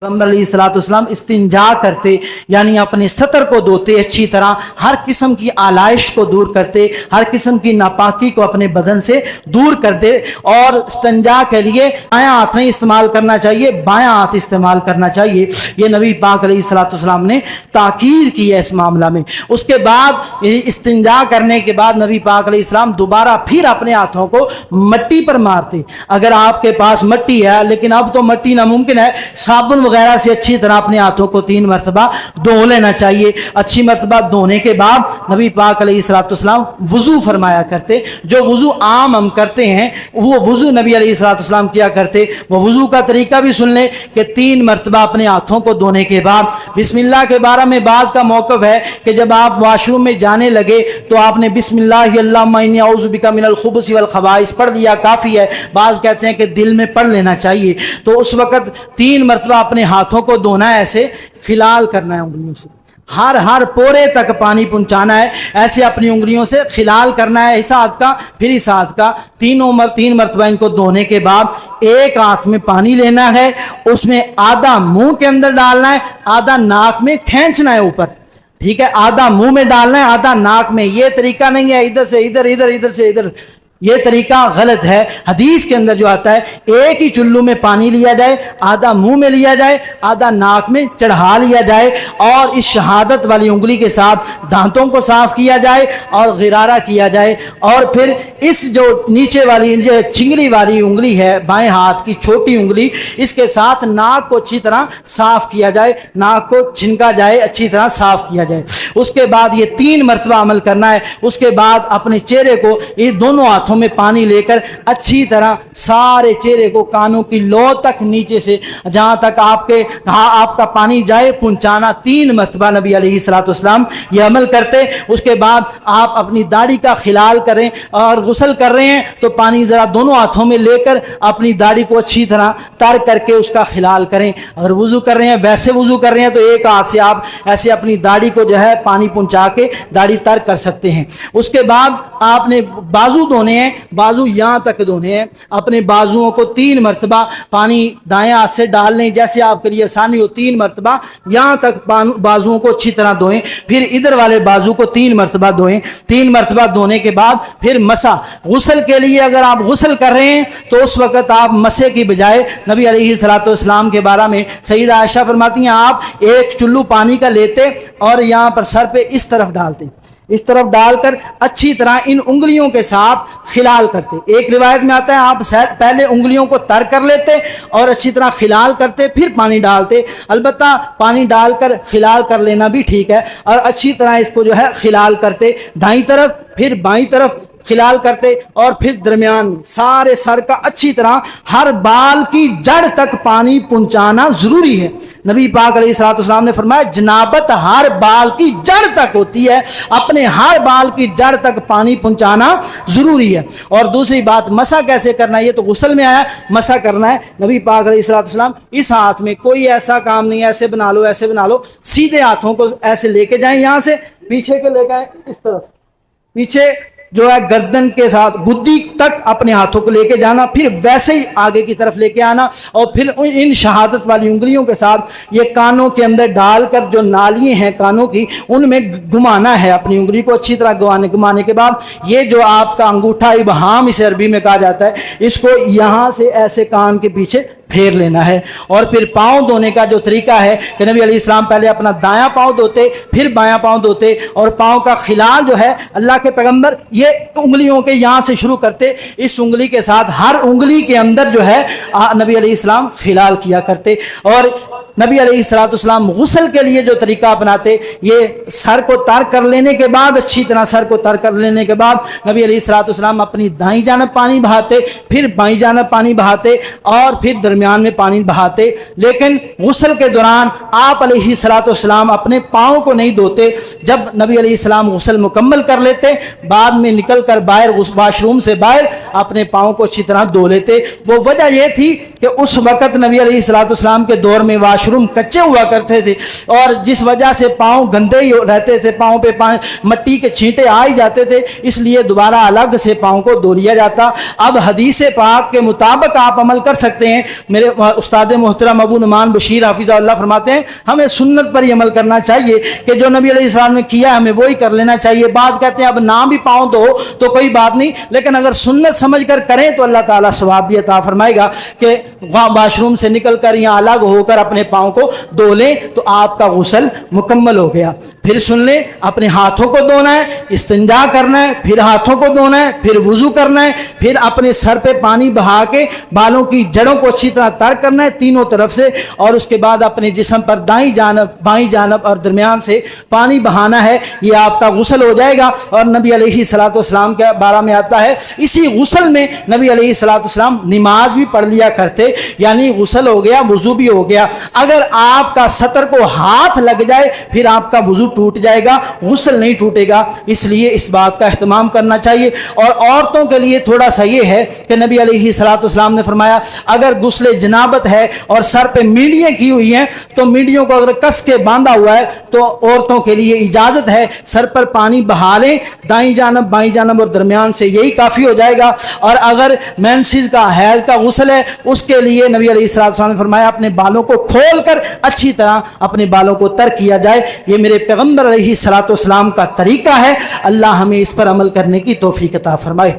पैगंबर अलैहिस्सलाम इस्तिंजा करते, यानी अपने सतर को धोते अच्छी तरह, हर किस्म की आलाइश को दूर करते, हर किस्म की नापाकी को अपने बदन से दूर करते। और इस्तिंजा के लिए बायां हाथ नहीं इस्तेमाल करना चाहिए, बायां हाथ इस्तेमाल करना चाहिए। ये नबी पाक अलैहिस्सलाम ने ताकीद की है इस मामला में। उसके बाद इस्तिंजा करने के बाद नबी पाक अलैहिस्सलाम दोबारा फिर अपने हाथों को मट्टी पर मारते। अगर आपके पास मट्टी है, लेकिन अब तो मट्टी नामुमकिन है, साबुन वगैरह से अच्छी तरह अपने हाथों को 3 मरतबा धो लेना चाहिए। अच्छी मरतबा धोने के बाद नबी पाक अलैहिस्सलाम वुजू फरमाया करते। जो वुजू आम हम करते हैं वो वुजू नबी अलैहिस्सलाम किया करते। वो वुजू का तरीका भी सुन लें कि 3 मरतबा अपने हाथों को धोने के बाद बिस्मिल्लाह के बारे में बात का मौक़िफ़ है कि जब आप वॉशरूम में जाने लगे तो आपने बिस्मिल्लाह अल्लाहुम्मा इन्नी औज़ु बिका मिनल खुबुसी वल खबाइस पढ़ दिया, काफ़ी है। बात कहते हैं कि दिल में पढ़ लेना चाहिए। तो उस वक़्त 3 मरतबा अपने हाथों को धोना है, ऐसे खिलाल करना है उंगलियों से, हर पोरे तक पानी पहुंचाना है, ऐसे अपनी उंगलियों से खिलाल करना है, इस हाथ का फिर इस हाथ का। 3 मरतबा इनको धोने के बाद एक हाथ में पानी लेना है, उसमें आधा मुंह के अंदर डालना है, आधा नाक में खींचना है ऊपर, ठीक है। आधा मुंह में डालना है, आधा नाक में। ये तरीका नहीं है इधर से इधर, इधर से इधर, ये तरीका गलत है। हदीस के अंदर जो आता है एक ही चुल्लू में पानी लिया जाए, आधा मुंह में लिया जाए, आधा नाक में चढ़ा लिया जाए, और इस शहादत वाली उंगली के साथ दांतों को साफ किया जाए और गिरारा किया जाए। और फिर इस जो नीचे वाली जो चिंगली वाली उंगली है बाएं हाथ की छोटी उंगली, इसके साथ नाक को अच्छी तरह साफ किया जाए, नाक को छिनका जाए, अच्छी तरह साफ किया जाए। उसके बाद ये 3 मरतबा अमल करना है। उसके बाद अपने चेहरे को ये दोनों हाथों में पानी लेकर अच्छी तरह सारे चेहरे को कानों की लौ तक नीचे से जहां तक आपका पानी जाए पहुंचाना। 3 मरतबा नबी अलैहिस्सलाम ये अमल करते। उसके बाद आप अपनी दाढ़ी का खिलाल करें, और गुस्ल कर रहे हैं तो पानी जरा दोनों हाथों में लेकर अपनी दाढ़ी को अच्छी तरह तर करके उसका खिलाल करें। अगर वुजू कर रहे हैं, वैसे वुजू कर रहे हैं, तो एक हाथ से आप ऐसे अपनी दाढ़ी को जो है पानी पहुंचा के दाढ़ी तर कर सकते हैं। उसके बाद आपने बाजू धोने हैं, बाजू यहां तक धोने हैं। अपने बाजुओं को 3 मरतबा पानी दाएं हाथ से डाल लें, जैसे आपके लिए आसानी हो। 3 मरतबा यहां तक बाजुओं को अच्छी तरह धोएं, फिर इधर वाले बाजू को 3 मरतबा धोएं। 3 मरतबा धोने के बाद फिर मसा। गुस्ल के लिए अगर आप गुस्ल कर रहे हैं तो उस वक्त आप मसे की बजाय नबी अलैहिस्सलाम के बारे में सईदा आयशा फरमाती हैं, आप एक चुल्लू पानी का लेते और यहां पर सर पे इस तरफ डालते, इस तरफ डालकर अच्छी तरह इन उंगलियों के साथ खिलाल करते। एक रिवायत में आता है आप पहले उंगलियों को तर कर लेते और अच्छी तरह खिलाल करते, फिर पानी डालते। अलबत्ता पानी डालकर खिलाल कर लेना भी ठीक है। और अच्छी तरह इसको जो है खिलाल करते, दाईं तरफ फिर बाईं तरफ खिलाल करते, और फिर दरमियान में सारे सर का अच्छी तरह हर बाल की जड़ तक पानी पहुंचाना जरूरी है। नबी पाक अलैहिस्सलाम ने फरमाया जनाबत हर बाल की जड़ तक होती है, अपने हर बाल की जड़ तक पानी पहुंचाना जरूरी है। और दूसरी बात, मसा कैसे करना है, ये तो गुस्ल में आया, मसा करना है। नबी पाक अलैहिस्सलाम इस हाथ में कोई ऐसा काम नहीं है ऐसे बना लो ऐसे बना लो, सीधे हाथों को ऐसे लेके जाएं, यहां से पीछे के लेके आए, इस तरफ पीछे जो है गर्दन के साथ गुद्दी तक अपने हाथों को लेके जाना, फिर वैसे ही आगे की तरफ लेके आना, और फिर इन शहादत वाली उंगलियों के साथ ये कानों के अंदर डालकर जो नालियां हैं कानों की, उनमें घुमाना है अपनी उंगली को अच्छी तरह। घुमाने के बाद ये जो आपका अंगूठा इब्हाम इसे अरबी में कहा जाता है, इसको यहाँ से ऐसे कान के पीछे फेर लेना है। और फिर पाँव धोने का जो तरीका है कि नबी अलैहिस्सलाम पहले अपना दायां पाँव धोते, फिर बायां पाँव धोते, और पाँव का खिलाल जो है अल्लाह के पैगंबर ये उंगलियों के यहाँ से शुरू करते, इस उंगली के साथ हर उंगली के अंदर जो है नबी अलैहिस्सलाम खिलाल किया करते। और नबी अलैहिस्सलाम गुस्ल के लिए जो तरीका अपनाते, ये सर को तर कर लेने के बाद, अच्छी तरह सर को तर कर लेने के बाद नबी अलैहिस्सलाम अपनी दाईं जानब पानी बहाते, फिर बाईं जानब पानी बहाते, और फिर दरमियान में पानी बहाते। लेकिन गुस्ल के दौरान आप अलैहिस्सलाम अपने पाँव को नहीं धोते। जब नबी अलैहिस्सलाम गुस्ल मुकम्मल कर लेते, बाद में निकल कर बाहर वॉशरूम से बाहर अपने पाँव को अच्छी तरह धो लेते। वो वजह यह थी कि उस वक़्त नबी अलैहिस्सलाम के दौर में वाशरूम कच्चे हुआ करते थे, और जिस वजह से पाँव गंदे ही रहते थे, पाँव पे मट्टी के छींटे आ ही जाते थे, इसलिए दोबारा अलग से पाँव को धो लिया जाता। अब हदीस पाक के मुताबिक आप अमल कर सकते हैं, میرے استاد محترم ابو نعمان بشیر حافظہ اللہ فرماتے ہیں ہمیں سنت پر ہی عمل کرنا چاہیے کہ جو نبی علیہ السلام نے کیا ہے ہمیں وہی کر لینا چاہیے. بعد کہتے ہیں اب نہ بھی پاؤں دو تو کوئی بات نہیں, لیکن اگر سنت سمجھ کر کریں تو اللہ تعالیٰ ثواب بھی عطا فرمائے گا کہ واش روم سے نکل کر یا الگ ہو کر اپنے پاؤں کو دھو لیں تو آپ کا غسل مکمل ہو گیا. پھر سن لیں, اپنے ہاتھوں کو دھونا ہے, استنجا کرنا ہے, پھر ہاتھوں کو دھونا ہے, پھر وضو کرنا ہے, پھر اپنے سر پہ پانی بہا کے بالوں کی جڑوں کو اچھی طرح تر کرنا ہے تینوں طرف سے, اور اس کے بعد اپنے جسم پر دائیں جانب بائیں جانب اور درمیان سے پانی بہانا ہے. یہ آپ کا غسل ہو جائے گا. اور نبی علیہ الصلوۃ والسلام کے بارے میں آتا ہے اسی غسل میں نبی علیہ الصلوۃ والسلام نماز بھی پڑھ لیا کرتے, یعنی غسل ہو گیا وضو بھی ہو گیا. اگر آپ کا سطر کو ہاتھ لگ جائے پھر آپ کا وضو ٹوٹ جائے گا, غسل نہیں ٹوٹے گا. اس لیے اس بات کا اہتمام کرنا چاہیے. اور عورتوں کے لیے تھوڑا سا یہ ہے کہ نبی علیہ الصلوۃ والسلام نے فرمایا اگر غسل جنابت ہے اور سر پہ میڈیاں کی ہوئی ہیں تو میڈیوں کو اگر کس کے باندھا ہوا ہے تو عورتوں کے لیے اجازت ہے سر پر پانی بہا لیں دائیں جانب بائیں جانب اور درمیان سے, یہی کافی ہو جائے گا. اور اگر مینسز کا حیض کا غسل ہے اس کے لیے نبی علیہ الصلوۃ والسلام نے فرمایا اپنے بالوں کو کھول کر اچھی طرح اپنے بالوں کو تر کیا جائے. یہ میرے پیغمبر علیہ الصلوۃ والسلام کا طریقہ ہے. اللہ ہمیں اس پر عمل کرنے کی توفیق عطا فرمائے.